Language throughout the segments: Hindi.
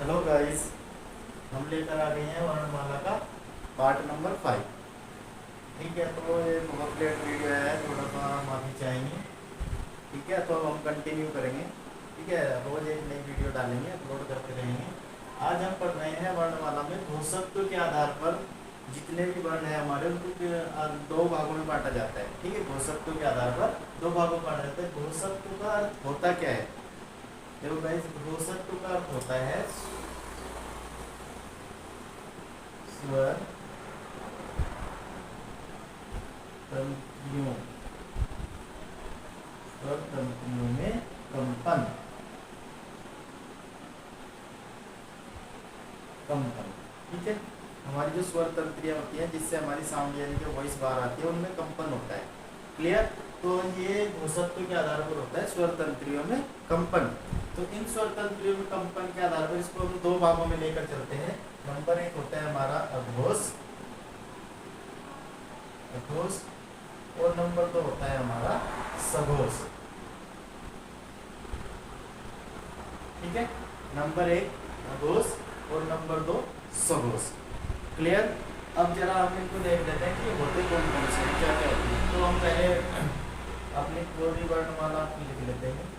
हेलो गाइस, हम लेकर आ गए हैं वर्णमाला का पार्ट नंबर 5। ठीक है, तो ये बहुत लेट वीडियो है, थोड़ा सा माफी चाहेंगे। ठीक है, तो हम कंटिन्यू करेंगे। ठीक है, रोज एक नई वीडियो डालेंगे, अपलोड करते रहेंगे। आज हम पढ़ रहे हैं वर्णमाला में घोषकत्व के आधार पर जितने भी वर्ण हैं हमारे उनको दो भागों में बांटा जाता है। ठीक है, घोषकत्व के आधार पर दो भागों में बांटा जाता है। घोषकत्व का अर्थ होता क्या है? देखो गाइस, घोषकत्व का अर्थ होता है स्वर तंत्रियों स्वर तंत्रियों में कंपन। ठीक है, हमारी जो स्वर तंत्रियां होती हैं जिससे हमारी साउंड यानी कि वॉइस बाहर आती है, उनमें कंपन होता है। क्लियर? तो ये घोषकत्व के आधार पर होता है स्वर तंत्रियों में कंपन। तो इन स्वर तंत्रियों में कंपन के आधार पर इसको हम दो भागों में लेकर चलते हैं। नंबर एक होता है हमारा अघोष, और नंबर दो होता है हमारा सघोष। ठीक है, नंबर एक अघोष और नंबर दो सघोष। क्लियर? अब जरा हम इनको देख लेते हैं कि होते कौन कौन से, क्या क्या होते हैं। तो हम पहले अपनी पूरी वर्णमाला लिख लेते हैं।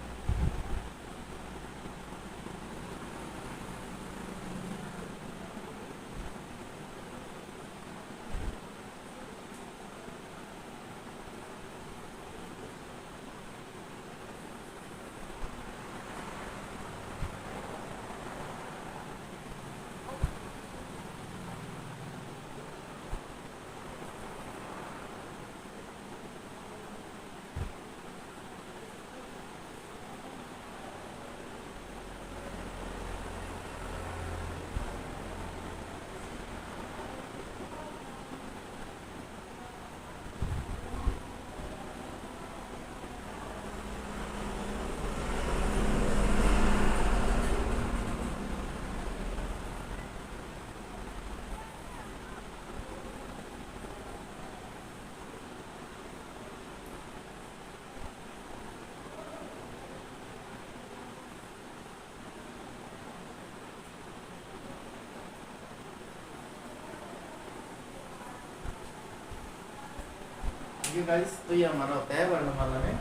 गाइस, तो ये हमारा होता है वर्णमाला में,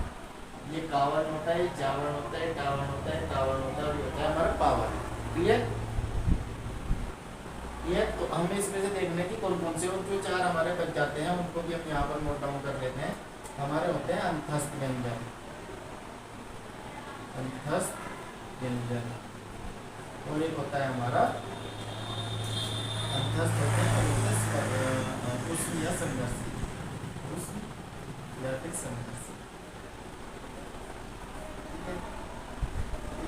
ये कावर्ण होता है, जावर्ण होता है, टावर्ण होता है, तावर्ण होता है, और ये होता है हमारा पावर्ण। क्लियर? ये तो हमें इसमें से देखने की कौन कौन से, और जो चार हमारे बच जाते हैं उनको भी हम यहाँ पर नोट डाउन कर लेते हैं। हमारे होते हैं अंतस्थ व्यंजन, अंतस्थ व्यंजन, और एक होता है हमारा अंतस्थ होते हैं उष्ण या संघर्षी, उष्ण या फिर संघर्षी। ठीक है,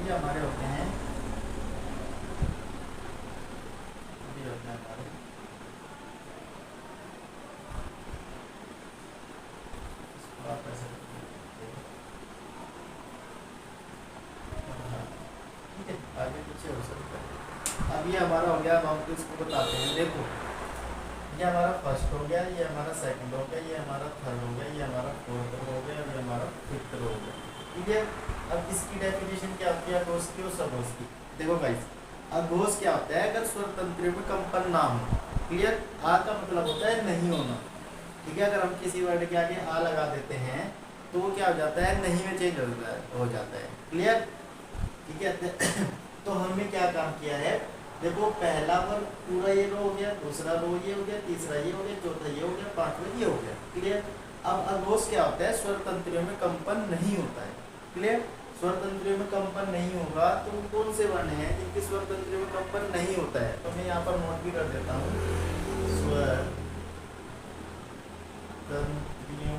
ये हमारे होते हैं, ये होते हैं हमारे ठीक है, आगे पीछे हो सकता है। अब ये हमारा हो गया, अब हम इसको बताते हैं। देखो, ये हमारा फर्स्ट हो गया, ये हमारा सेकंड हो गया, ये हमारा थर्ड हो गया, ये हमारा फोर्थ हो गया, और ये हमारा फिफ्थ हो गया। ठीक है, अब इसकी डेफिनेशन क्या होती है अघोष की और सघोष की? देखो गाइस, अघोष क्या होता है? अगर स्वर तंत्रियों में कंपन ना हो। क्लियर? आ का मतलब होता है नहीं होना। ठीक है, अगर हम किसी वर्ड के आगे आ लगा देते हैं तो वो क्या हो जाता है? नहीं में चेंज हो जाता है। क्लियर? ठीक है, तो हमने क्या काम किया है? देखो, पहला वर्ग पूरा ये रो हो गया, दूसरा रो ये हो गया, तीसरा ये हो गया, चौथा ये हो गया, पांचवा ये हो गया। क्लियर? अब अघोष क्या होता है? स्वर तंत्रियों में कंपन नहीं होता है। क्लियर? स्वर तंत्रियों में कंपन नहीं होगा तो कौन से वर्ण हैं जिनके स्वर तंत्रियों में कंपन नहीं होता है? तो मैं यहाँ पर नोट भी कर देता हूँ। स्वर तंत्रियों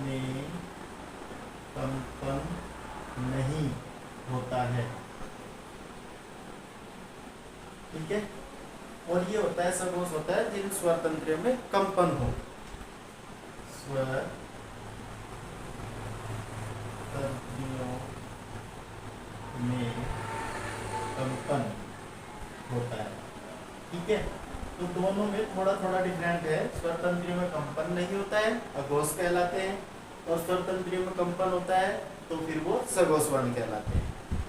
में कंपन नहीं होता है। ठीक है, और ये होता है सघोष होता है जिन स्वर तंत्रियों में कंपन हो। स्वर तंत्रियों में कंपन होता है। ठीक है, तो दोनों में थोड़ा थोड़ा डिफरेंट है। स्वर तंत्रियों में कंपन नहीं होता है, अघोष कहलाते हैं, और स्वर तंत्रियों में कंपन होता है तो फिर वो सघोष वर्ण कहलाते हैं।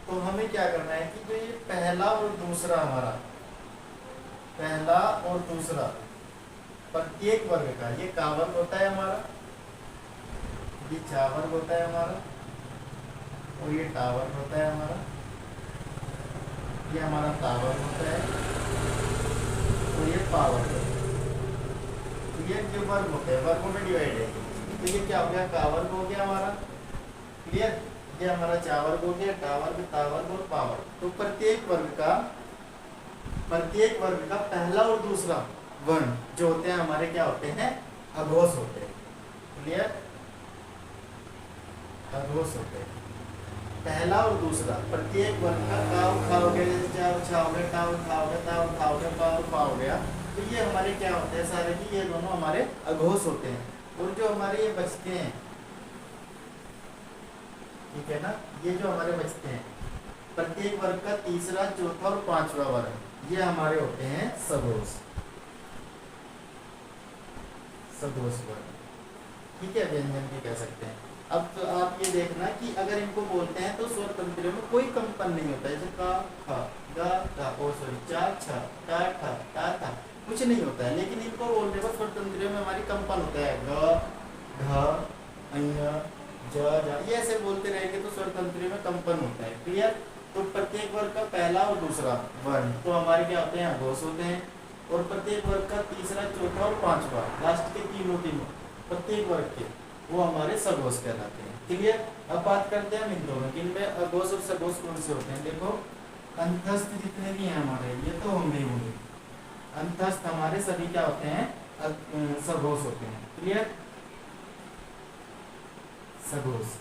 तो हमें क्या करना है कि जो ये पहला और दूसरा हमारा, पहला और दूसरा प्रत्येक वर्ग का, ये का वर्ग होता है हमारा, ये चा वर्ग होता है हमारा, और ये टा वर्ग होता है हमारा, ये हमारा ता वर्ग होता है, और ये पा वर्ग होता है। तो ये जो वर्ग होते हैं वर्गों में डिवाइड है। तो ये क्या हो गया, का वर्ग हो गया हमारा, क्लियर। ये हमारा चा वर्ग हो गया, टा वर्ग, ता वर्ग और पा वर्ग। तो प्रत्येक वर्ग का पहला और दूसरा वर्ण जो होते हैं हमारे क्या होते हैं, अघोष होते हैं, क्लियर, अघोष होते हैं। पहला और दूसरा प्रत्येक वर्ग का का खा हो गया, जैसे चा छा हो गया, टा खा हो गया, ता खा हो गया, पा और पा हो गया। तो ये हमारे क्या होते हैं सारे की, ये दोनों हमारे अघोष होते हैं। और जो हमारे ये बचते हैं, ठीक है ना, ये जो हमारे बचते हैं प्रत्येक वर्ग का तीसरा, चौथा और पांचवा वर्ग, ये हमारे होते हैं सघोष, सघोष वर्ग, ठीक है, व्यंजन भी कह सकते हैं। अब तो आप ये देखना कि अगर इनको बोलते हैं तो स्वर तंत्रियों में कोई कंपन नहीं होता है, जैसे का खा, गा धा, ओ सॉरी, चा छा, टा ठा, ता था, कुछ नहीं होता है। लेकिन इनको बोलने पर स्वर तंत्रियों में हमारी कंपन होता है, ग घ अ ज जा, ये ऐसे बोलते रहेंगे तो स्वर तंत्रियों में कंपन होता है, क्लियर। तो प्रत्येक वर्ग का पहला और दूसरा वर्ण तो हमारे क्या होते हैं, अघोष होते हैं। और प्रत्येक वर्ग का तीसरा, चौथा और पांचवा, लास्ट के तीनों प्रत्येक वर्ग के, वो हमारे सघोष कहलाते हैं, क्लियर। अब बात करते हैं हम इन दोनों की, इनमें अघोष और सघोष कौन से होते हैं। देखो अंतस्थ जितने भी हैं हमारे, ये तो होंगे ही होंगे, अंतस्थ हमारे सभी क्या होते हैं, सघोष होते हैं, क्लियर। सघोष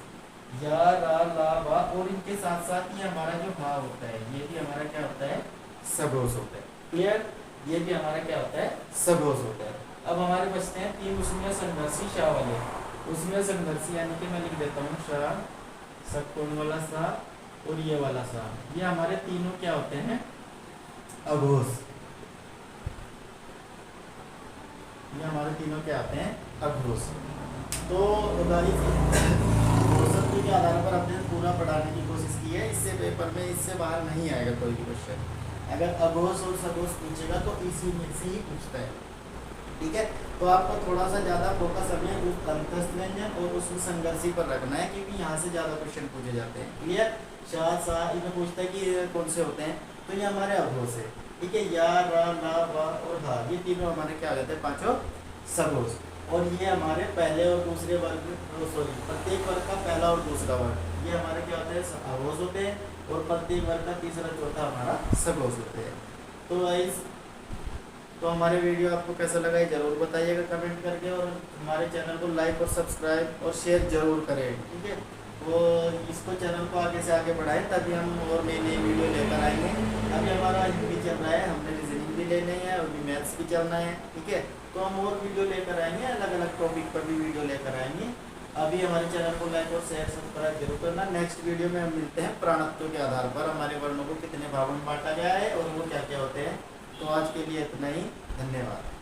या रा ला वा, और इनके साथ साथ ये हमारा जो हा होता है, ये भी हमारा क्या होता है, सघोष होता है, क्लियर। ये भी हमारा क्या होता है, सघोष होता है। अब हमारे बचते हैं तीन उसमें संघर्षी शा वाले, उसमें संघर्षी यानी कि मैं लिख देता हूँ शा, षटकोण वाला सा और ये वाला सा, ये हमारे तीनों क्या होते हैं, अघोष। ये हमारे तीनों क्या आते हैं, अघोष। तो औसत के आधार पर हमने पूरा पढ़ाने की कोशिश की है, इससे पेपर में इससे बाहर नहीं आएगा कोई भी क्वेश्चन। अगर अघोष और सघोष पूछेगा तो इसी में से ही पूछता है, ठीक है। तो आपको थोड़ा सा ज़्यादा फोकस अभी उस अंतस्थ व्यंजन और उस संघर्षी पर रखना है, क्योंकि यहाँ से ज़्यादा क्वेश्चन पूछे जाते हैं, क्लियर। शा सा इनमें पूछता है कि कौन से होते हैं, तो ये हमारे अघोष है, ठीक है। या रा ला वा और हा, ये तीनों हमारे क्या हो जाते हैं, पांचों सघोष। और ये हमारे पहले और दूसरे वर्ग, सॉरी प्रत्येक वर्ग का पहला और दूसरा वर्ग, ये हमारे क्या होते हैं, अघोष होते हैं। और प्रत्येक वर्ग का तीसरा, चौथा हमारा सघोष होते हैं। तो गाइस, तो हमारे वीडियो आपको कैसा लगा ये जरूर बताइएगा कमेंट करके, और हमारे चैनल को लाइक और सब्सक्राइब और शेयर जरूर करें, ठीक है। वो इसको चैनल को आगे से आगे बढ़ाएं, तभी हम और नई नई वीडियो लेकर आएंगे। अभी हमारा हिंदी चल रहा है, हमने रीजनिंग भी लेने हैं, अभी मैथ्स भी चलना है, ठीक है। तो हम और वीडियो लेकर आएंगे, अलग अलग टॉपिक पर भी वीडियो लेकर आएंगे। अभी हमारे चैनल को लाइक और शेयर सब्सक्राइब जरूर करना। नेक्स्ट वीडियो में हम मिलते हैं प्राणत्व के आधार पर, हमारे वर्णों को कितने भागों में बांटा गया है और वो क्या क्या होते हैं। तो आज के लिए इतना ही, धन्यवाद।